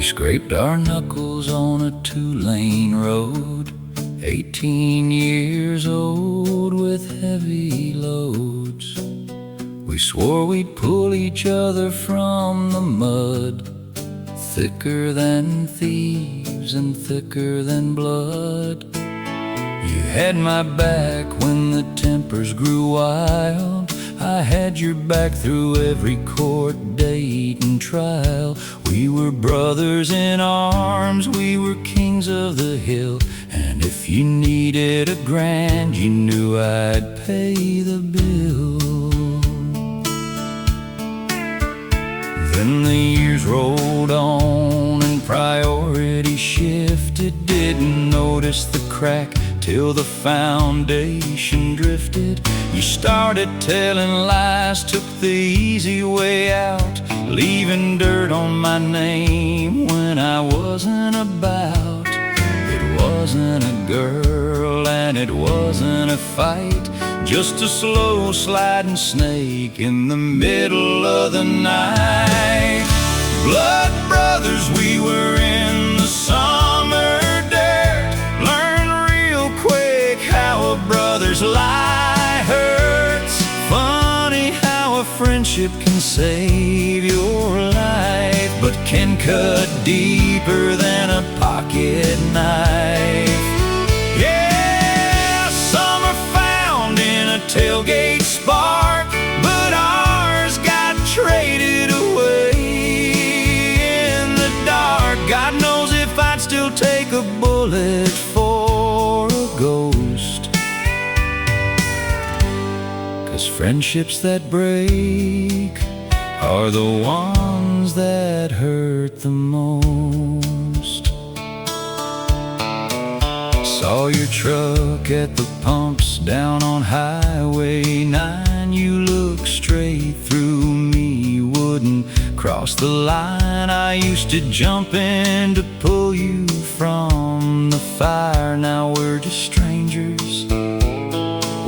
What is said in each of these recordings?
scraped our knuckles on a two-lane road, 18 years old with heavy loads. We swore we'd pull each other from the mud, thicker than thieves and thicker than blood. You had my back when the tempers grew wild. I had your back through every court date and trial. We were brothers in arms, we were kings of the hill. And if you needed a grand, you knew I'd pay the bill. Then the years rolled on and priorities shifted. Didn't notice the crack till the foundation drifted. You started telling lies, took the easy way out, leaving dirt on my name when I wasn't about. It wasn't a girl and it wasn't a fight, just a slow sliding snake in the middle of the night. Blood brothers, we were in the summer dirt. Learned real quick how a brother's lie hurts. Funny how a friendship can save your life, but can cut deeper than a pocket knife. Yeah, some are found in a tailgate spark, but ours got traded away in the dark. God knows if I'd still take a bullet for a ghost. 'Cause friendships that break are the ones that hurt the most. Saw your truck at the pumps down on Highway 9. You looked straight through me, wouldn't cross the line. I used to jump in to pull you from the fire. Now we're just strangers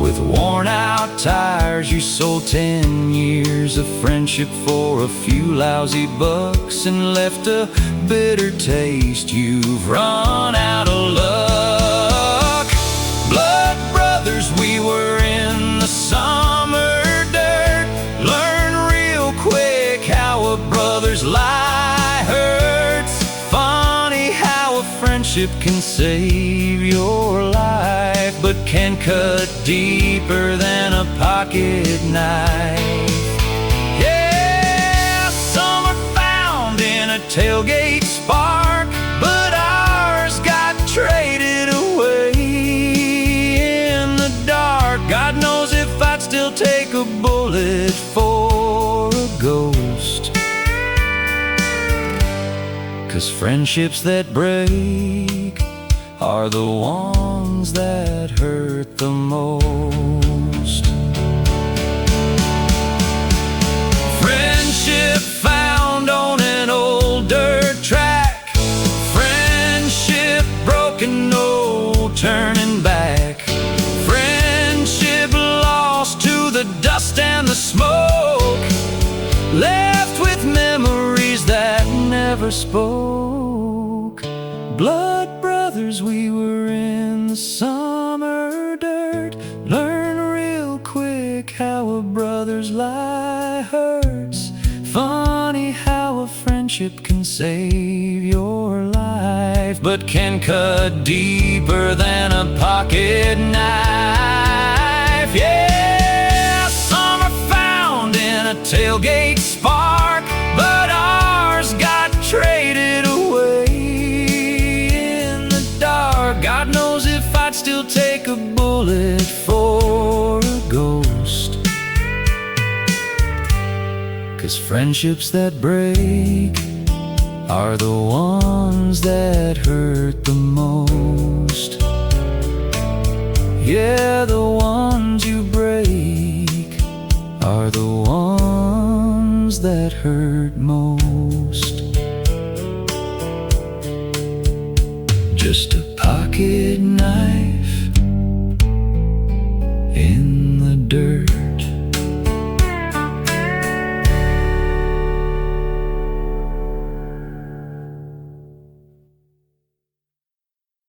with worn out tires. You sold 10 years of friendship for a few lousy bucks and left a bitter taste. You've run out of luck. Blood brothers, we were in the summer dirt. Learn real quick how a brother's lie hurts. Funny how a friendship can save your life, but can cut deeper than a pocket knife. Yeah, some are found in a tailgate spark, but ours got traded away in the dark. God knows if I'd still take a bullet for a ghost. 'Cause friendships that break are the ones that hurt the most. Friendship found on an old dirt track. Friendship broken, no turning back. Friendship lost to the dust and the smoke, left with memories that never spoke. Blood brothers, we were in the summer dirt. Learn real quick how a brother's lie hurts. Funny how a friendship can save your life, but can cut deeper than a pocket knife. Yeah, some are found in a tailgate spark, but ours got traded away in the dark. God knows if I'd still take a bullet for a ghost. 'Cause friendships that break are the ones that hurt the most. Yeah, the ones you break are the ones that hurt most. Just a pocket knife in the dirt.